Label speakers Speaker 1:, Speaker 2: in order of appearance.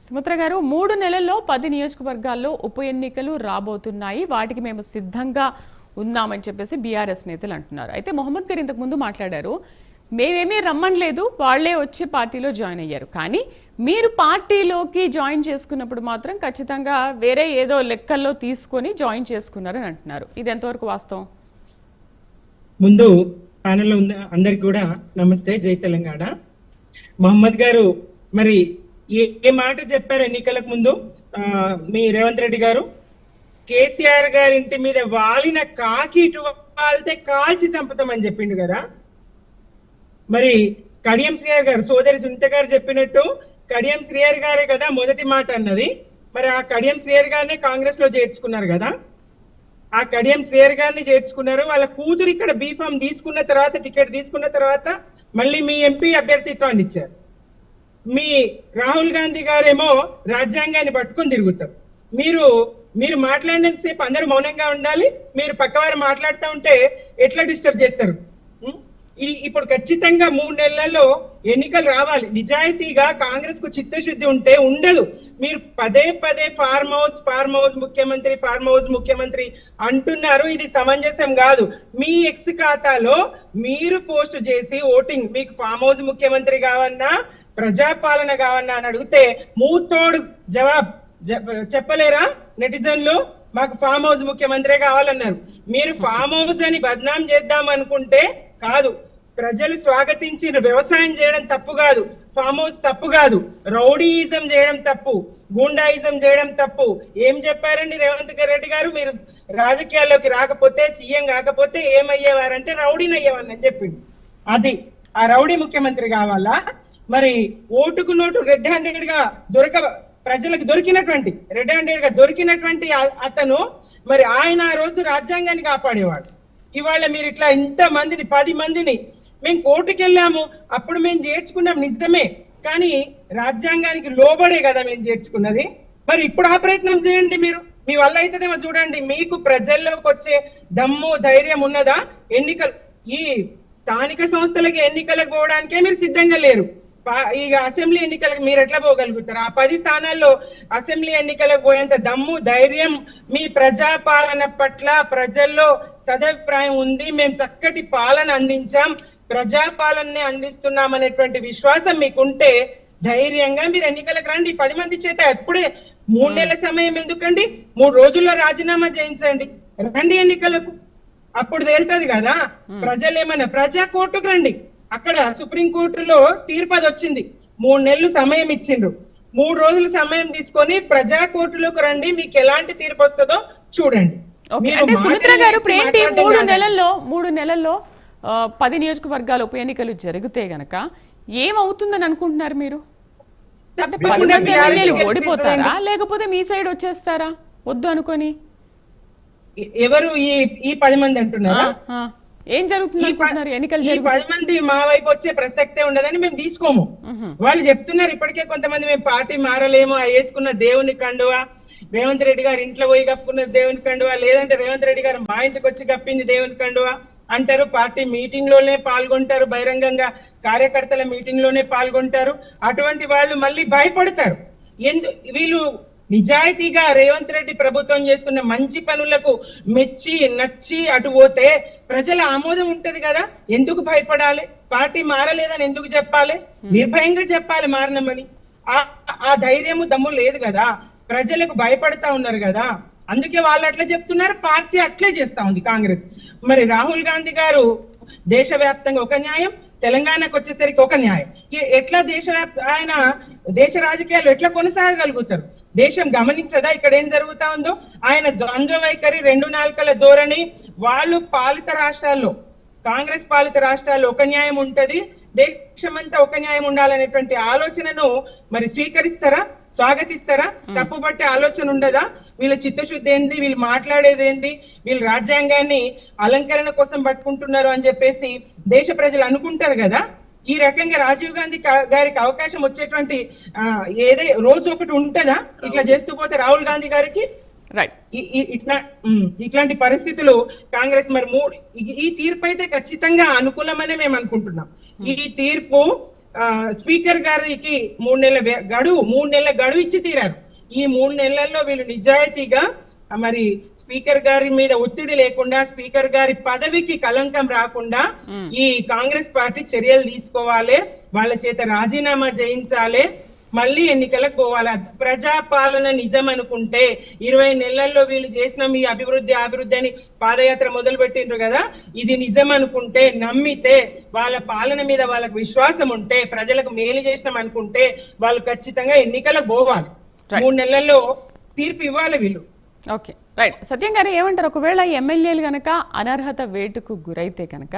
Speaker 1: సుమిత్ర గారు, 3 నెలల్లో 10 నియోజకవర్గాల్లో ఉప ఎన్నికలు రాబోతున్నాయి, వాటికి మేము సిద్ధంగా ఉన్నామని చెప్పేసి బీఆర్ఎస్ నేతలు అంటున్నారు. అయితే మొహమ్మద్ గారు ఇంతకు ముందు మాట్లాడారు, మేమేమీ రమ్మనలేదు, వాళ్లే వచ్చి పార్టీలో జాయిన్ అయ్యారు. కానీ మీరు పార్టీలోకి జాయిన్ చేసుకున్నప్పుడు మాత్రం ఖచ్చితంగా వేరే ఏదో లెక్కల్లో తీసుకొని జాయిన్ చేసుకున్నారని అంటున్నారు. ఇది ఎంతవరకు వాస్తవం?
Speaker 2: ముందు ప్యానెల్లో అందరికి కూడా నమస్తే, జై తెలంగాణ. మహమ్మద్ గారు మరి ఏ మాట చెప్పారు ఎన్నికలకు ముందు? మీ రేవంత్ రెడ్డి గారు కేసీఆర్ గారి ఇంటి మీద వాలిన కాకి ఇటు వాలితే కాల్చి చంపుతామని చెప్పిండు కదా. మరి కడియం శ్రీహరి గారు, సోదరి సునీత గారు చెప్పినట్టు కడియం శ్రీహరి గారే కదా మొదటి మాట అన్నది. మరి ఆ కడియం శ్రీహరి గారిని కాంగ్రెస్ లో చేర్చుకున్నారు కదా. ఆ కడియం శ్రీహరి గారిని చేర్చుకున్నారు. వాళ్ళ కూతురు ఇక్కడ బీఫామ్ తీసుకున్న తర్వాత, టికెట్ తీసుకున్న తర్వాత మళ్ళీ మీ ఎంపీ అభ్యర్థిత్వాన్ని ఇచ్చారు. మీ రాహుల్ గాంధీ గారేమో రాజ్యాంగాన్ని పట్టుకొని తిరుగుతారు. మీరు మాట్లాడినంతసేపు అందరూ మౌనంగా ఉండాలి. మీరు పక్కవారు మాట్లాడుతూ ఉంటే ఎట్లా డిస్టర్బ్ చేస్తారు? ఇప్పుడు ఖచ్చితంగా 3 నెలల్లో ఎన్నికలు రావాలి. నిజాయితీగా కాంగ్రెస్ కు చిత్తశుద్ధి ఉంటే ఉండదు. మీరు పదే ఫార్మ్ హౌస్ ముఖ్యమంత్రి అంటున్నారు. ఇది సమంజసం కాదు. మీ ఎక్స్ ఖాతాలో మీరు పోస్ట్ చేసి ఓటింగ్, మీకు ఫామ్ హౌస్ ముఖ్యమంత్రి కావన్నా ప్రజాపాలన కావన్నా అని అడిగితే మూతోడు జవాబు చెప్పలేరా నెటిజన్లు? మాకు ఫామ్ హౌస్ ముఖ్యమంత్రి కావాలన్నారు. మీరు ఫామ్ హౌస్ అని బద్నాం చేద్దాం అనుకుంటే కాదు. ప్రజలు స్వాగతించిన వ్యవసాయం చేయడం తప్పు కాదు, ఫామ్ హౌస్ తప్పు కాదు. రౌడీయిజం చేయడం తప్పు, గూండాయిజం చేయడం తప్పు. ఏం చెప్పారండి రేవంత్ రెడ్డి గారు? మీరు రాజకీయాల్లోకి రాకపోతే, సీఎం కాకపోతే ఏమయ్యేవారంటే రౌడీని అయ్యేవారని చెప్పింది. అది ఆ రౌడీ ముఖ్యమంత్రి కావాలా? మరి ఓటుకు నోటు రెడ్ హ్యాండెడ్ గా ప్రజలకు దొరికినటువంటి అతను మరి ఆయన ఆ రోజు రాజ్యాంగాన్ని కాపాడేవాడు. ఇవాళ మీరు ఇట్లా ఇంత మందిని 10 మందిని మేము కోర్టుకి వెళ్ళాము, అప్పుడు మేము చేర్చుకున్నాం నిజమే, కానీ రాజ్యాంగానికి లోబడే కదా మేము చేర్చుకున్నది. మరి ఇప్పుడు ఆ ప్రయత్నం చేయండి. మీరు మీ వల్ల అవుతుందేమో చూడండి. మీకు ప్రజల్లోకి వచ్చే దమ్ము ధైర్యం ఉన్నదా? ఈ స్థానిక సంస్థలకి ఎన్నికలకు పోవడానికే మీరు సిద్ధంగా లేరు. ఇక అసెంబ్లీ ఎన్నికలకు మీరు ఎట్లా పోగలుగుతారు? ఆ 10 స్థానాల్లో అసెంబ్లీ ఎన్నికలకు పోయేంత దమ్ము ధైర్యం మీ ప్రజాపాలన పట్ల ప్రజల్లో సదభిప్రాయం ఉంది. మేము చక్కటి పాలన అందించాం, ప్రజాపాలనని అందిస్తున్నాం అనేటువంటి విశ్వాసం మీకుంటే ధైర్యంగా మీరు ఎన్నికలకు రండి. 10 మంది చేత ఎప్పుడే 3 నెలల సమయం ఎందుకండి? 3 రోజుల్లో రాజీనామా చేయించండి, రండి ఎన్నికలకు. అప్పుడు తేలుతుంది కదా. ప్రజలు ఏమన్నా ప్రజా కోర్టుకు రండి. అక్కడ సుప్రీంకోర్టులో తీర్పు అది వచ్చింది. 3 నెలలు సమయం ఇచ్చిండ్రు. 3 రోజులు సమయం తీసుకొని ప్రజా కోర్టులోకి రండి, మీకు ఎలాంటి తీర్పు వస్తుందో చూడండి.
Speaker 1: అంటే సుమిత్ర గారు, ఇప్పుడు ఏంటి 3 నెలల్లో 10 నియోజకవర్గాల ఉప ఎన్నికలు జరిగితే గనక ఏమవుతుందని అనుకుంటున్నారు మీరు? ఓడిపోతారా లేకపోతే మీ సైడ్ వచ్చేస్తారా వద్దు అనుకొని?
Speaker 2: ఎవరు ఈ 10 మంది అంటున్నారా?
Speaker 1: ఏం జరుగుతుంది అనుకుంటున్నారు? ఎన్నికలు
Speaker 2: 10 మంది మా వైపు వచ్చే ప్రసక్తే ఉండదని మేము తీసుకోము. వాళ్ళు చెప్తున్నారు ఇప్పటికే కొంతమంది, మేము పార్టీ మారలేము, వేసుకున్న దేవుని కండువా, రేవంత్ రెడ్డి గారు ఇంట్లో పోయి కప్పుకున్న దేవుని కండువా, లేదంటే రేవంత్ రెడ్డి గారు మా ఇంటికి వచ్చి కప్పింది దేవుని కండువా అంటారు. పార్టీ మీటింగ్ లోనే పాల్గొంటారు, బహిరంగంగా కార్యకర్తల మీటింగ్ లోనే పాల్గొంటారు. అటువంటి వాళ్ళు మళ్ళీ భయపడతారు. వీళ్ళు నిజాయితీగా రేవంత్ రెడ్డి ప్రభుత్వం చేస్తున్న మంచి పనులకు మెచ్చి నచ్చి అటు పోతే ప్రజల ఆమోదం ఉంటది కదా. ఎందుకు భయపడాలి? పార్టీ మారలేదని ఎందుకు చెప్పాలి? నిర్భయంగా చెప్పాలి మారనమని. ఆ ధైర్యము దమ్ము లేదు కదా. ప్రజలకు భయపడతా ఉన్నారు కదా, అందుకే వాళ్ళు అట్లా చెప్తున్నారు. పార్టీ అట్లే చేస్తా ఉంది కాంగ్రెస్. మరి రాహుల్ గాంధీ గారు దేశవ్యాప్తంగా ఒక న్యాయం, తెలంగాణకు వచ్చేసరికి ఒక న్యాయం. ఎట్లా ఆయన దేశ రాజకీయాలు ఎట్లా కొనసాగగలుగుతారు? దేశం గమనించదా ఇక్కడ ఏం జరుగుతా ఉందో? ఆయన ద్వంద్వ వైఖరి, 2 నాలుకల ధోరణి. వాళ్ళు పాలిత రాష్ట్రాల్లో, కాంగ్రెస్ పాలిత రాష్ట్రాల్లో ఒక న్యాయం ఉంటది, దేశమంతా ఒక న్యాయం ఉండాలనేటువంటి ఆలోచనను మరి స్వీకరిస్తారా, స్వాగతిస్తారా? తప్పుబట్టే ఆలోచన ఉండదా? వీళ్ళ చిత్తశుద్ధి ఏంది, వీళ్ళు మాట్లాడేది ఏంది, వీళ్ళు రాజ్యాంగాన్ని అలంకరణ కోసం పట్టుకుంటున్నారు అని చెప్పేసి దేశ ప్రజలు అనుకుంటారు కదా. ఈ రకంగా రాజీవ్ గాంధీ గారికి అవకాశం వచ్చేటువంటి రోజు ఒకటి ఉంటదా ఇట్లా చేస్తూ పోతే రాహుల్ గాంధీ గారికి? ఇట్లాంటి పరిస్థితులు కాంగ్రెస్ మరి ఈ తీర్పు అయితే ఖచ్చితంగా అనుకూలమనే మేము అనుకుంటున్నాం. ఈ తీర్పు స్పీకర్ గారికి 3 నెలల గడువు ఇచ్చి తీరారు. ఈ 3 నెలల్లో వీళ్ళు నిజాయితీగా మరి స్పీకర్ గారి మీద ఒత్తిడి లేకుండా, స్పీకర్ గారి పదవికి కలంకం రాకుండా ఈ కాంగ్రెస్ పార్టీ చర్యలు తీసుకోవాలి, వాళ్ళ చేత రాజీనామా చేయించాలి, మళ్ళీ ఎన్నికలకు పోవాలి. ప్రజాపాలన నిజం అనుకుంటే 20 నెలల్లో వీళ్ళు చేసిన మీ అభివృద్ధి అని పాదయాత్ర మొదలు పెట్టిండ్రు కదా, ఇది నిజం అనుకుంటే, నమ్మితే, వాళ్ళ పాలన మీద వాళ్ళకి విశ్వాసం ఉంటే, ప్రజలకు మేలు చేసినాం అనుకుంటే వాళ్ళు ఖచ్చితంగా ఎన్నికలకు పోవాలి. 3 నెలల్లో తీర్పు ఇవ్వాలి వీళ్ళు.
Speaker 1: Okay, right. సత్యం గారు ఏమంటారు? ఒకవేళ ఎమ్మెల్యేలు గనక అనర్హత వేటుకు గురైతే కనుక